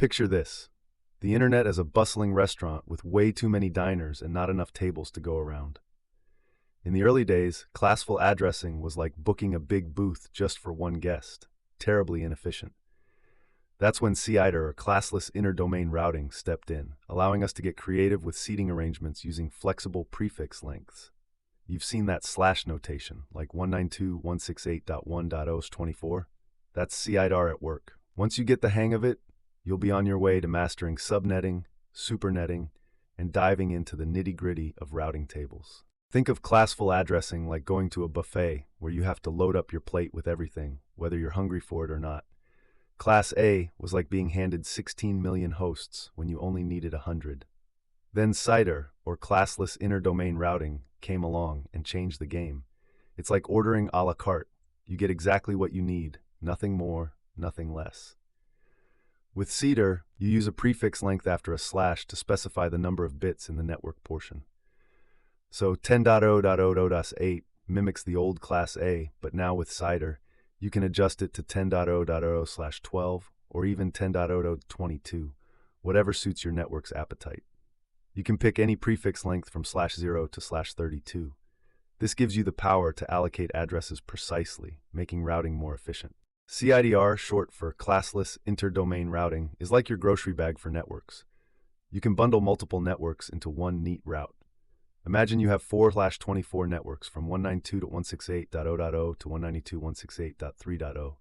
Picture this. The internet as a bustling restaurant with way too many diners and not enough tables to go around. In the early days, classful addressing was like booking a big booth just for one guest. Terribly inefficient. That's when CIDR, or classless interdomain routing, stepped in, allowing us to get creative with seating arrangements using flexible prefix lengths. You've seen that slash notation, like 192.168.1.0/24. That's CIDR at work. Once you get the hang of it, you'll be on your way to mastering subnetting, supernetting, and diving into the nitty-gritty of routing tables. Think of classful addressing like going to a buffet where you have to load up your plate with everything, whether you're hungry for it or not. Class A was like being handed 16 million hosts when you only needed 100. Then CIDR, or classless interdomain routing, came along and changed the game. It's like ordering a la carte. You get exactly what you need, nothing more, nothing less. With CIDR, you use a prefix length after a slash to specify the number of bits in the network portion. So 10.0.0.8 mimics the old Class A, but now with CIDR, you can adjust it to 10.0.0/12 or even 10.0.22, whatever suits your network's appetite. You can pick any prefix length from /0 to /32. This gives you the power to allocate addresses precisely, making routing more efficient. CIDR, short for classless interdomain routing, is like your grocery bag for networks. You can bundle multiple networks into one neat route. Imagine you have 4/24 networks from 192.168.0.0 to 192.168.3.0.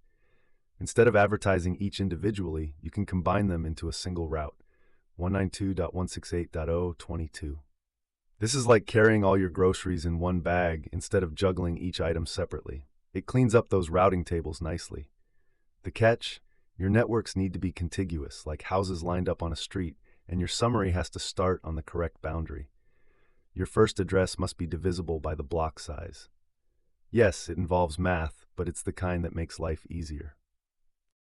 Instead of advertising each individually, you can combine them into a single route, 192.168.0.22. This is like carrying all your groceries in one bag instead of juggling each item separately. It cleans up those routing tables nicely. The catch? Your networks need to be contiguous, like houses lined up on a street, and your summary has to start on the correct boundary. Your first address must be divisible by the block size. Yes, it involves math, but it's the kind that makes life easier.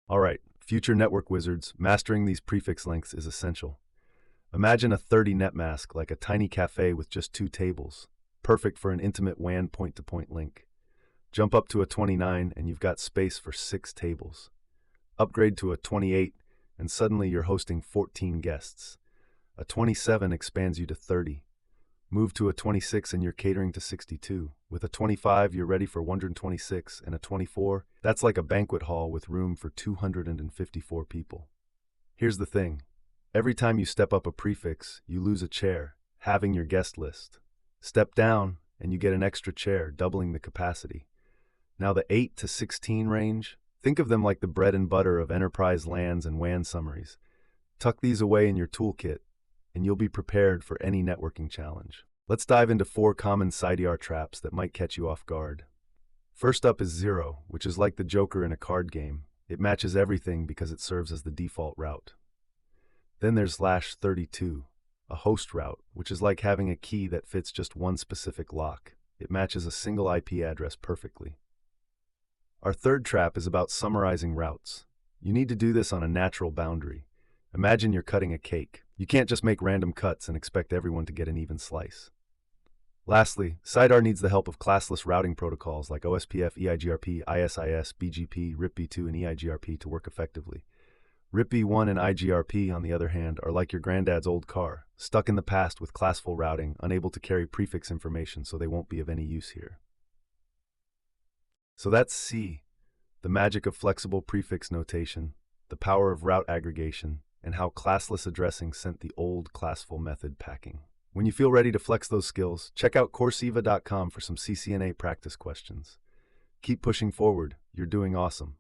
All right, future network wizards, mastering these prefix lengths is essential. Imagine a 30-net mask like a tiny cafe with just 2 tables, perfect for an intimate WAN point-to-point link. Jump up to a 29 and you've got space for 6 tables. Upgrade to a 28 and suddenly you're hosting 14 guests. A 27 expands you to 30. Move to a 26 and you're catering to 62. With a 25, you're ready for 126, and a 24, that's like a banquet hall with room for 254 people. Here's the thing. Every time you step up a prefix, you lose a chair, halving your guest list. Step down, and you get an extra chair, doubling the capacity. Now the 8 to 16 range, think of them like the bread and butter of enterprise LANs and WAN summaries. Tuck these away in your toolkit, and you'll be prepared for any networking challenge. Let's dive into 4 common CIDR traps that might catch you off guard. First up is 0, which is like the Joker in a card game. It matches everything because it serves as the default route. Then there's /32, a host route, which is like having a key that fits just one specific lock. It matches a single IP address perfectly. Our third trap is about summarizing routes. You need to do this on a natural boundary. Imagine you're cutting a cake. You can't just make random cuts and expect everyone to get an even slice. Lastly, CIDR needs the help of classless routing protocols like OSPF, EIGRP, ISIS, BGP, RIP-v2, and EIGRP to work effectively. RIP-v1 and IGRP, on the other hand, are like your granddad's old car, stuck in the past with classful routing, unable to carry prefix information, so they won't be of any use here. So that's C, the magic of flexible prefix notation, the power of route aggregation, and how classless addressing sent the old classful method packing. When you feel ready to flex those skills, check out Courseiva.com for some CCNA practice questions. Keep pushing forward. You're doing awesome.